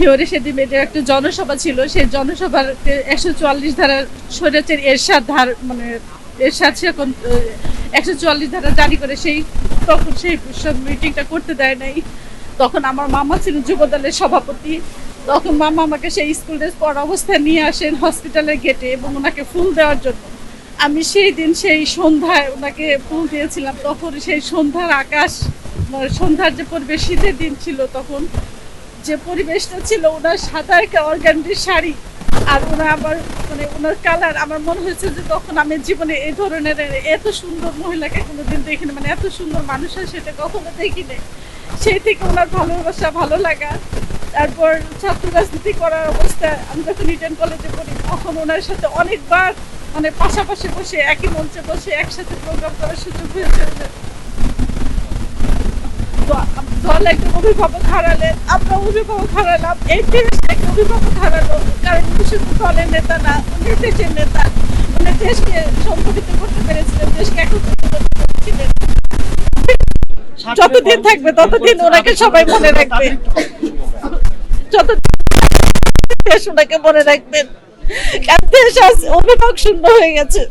শিওরে সেদিন এটা একটা জনসভা ছিল, সেই জনসভার 144 ধারা স্বৈরাচার এরশাদ ধার মানে এরশাদ এখন 144 ধারা জারি করে তখন সেই সব মিটিংটা করতে দেয় নাই। তখন আমার মামা ছিলেন যুবদলের সভাপতি। তখন মামা আমাকে সেই স্কুল ড্রেস পরা অবস্থায় নিয়ে আসেন হসপিটালের গেটে এবং ওনাকে ফুল দেওয়ার জন্য। আমি সেই দিন সেই সন্ধ্যায় ওনাকে ফুল দিয়েছিলাম। তখন সেই সন্ধ্যার আকাশ, সন্ধ্যার যে পরিবেশ, শীতের দিন ছিল, তখন যে পরিবেশটা ছিল, ওনার সাদা একটা অর্গানডির শাড়ি আর ওনার আবার ওনার কালার, আমার মনে হয়েছে যে তখন আমি জীবনে এই ধরনের এত সুন্দর মহিলাকে কোনোদিন দেখিনি, এত সুন্দর মানুষ হয় সেটা কখনো দেখিনি। সেই থেকে ওনার ভালোবাসা, ভালো লাগা। তারপর ছাত্র রাজনীতি করার অবস্থায় আমি যখন ইডেন কলেজে পড়ি, তখন ওনার সাথে অনেকবার পাশাপাশি বসে একই মঞ্চে বসে একসাথে প্রোগ্রাম করার সুযোগ হয়েছে। দল একজন অভিভাবক হারালেন, আমরা অভিভাবক হারালাম, এই দেশ একটা অভিভাবক হারালো। কারণ উনি শুধু দলের নেতা না, উনি দেশের নেতা। উনি দেশকে সংগঠিত করতে পেরেছিলেন, দেশকে একত্রিত করতে পেরেছিলেন। যতদিন থাকবে ততদিন ওনাকে সবাই মনে রাখবে, যতদিন দেশ ওনাকে মনে রাখবেন। কারণ দেশ আজ অভিভাবক শূন্য হয়ে গেছে।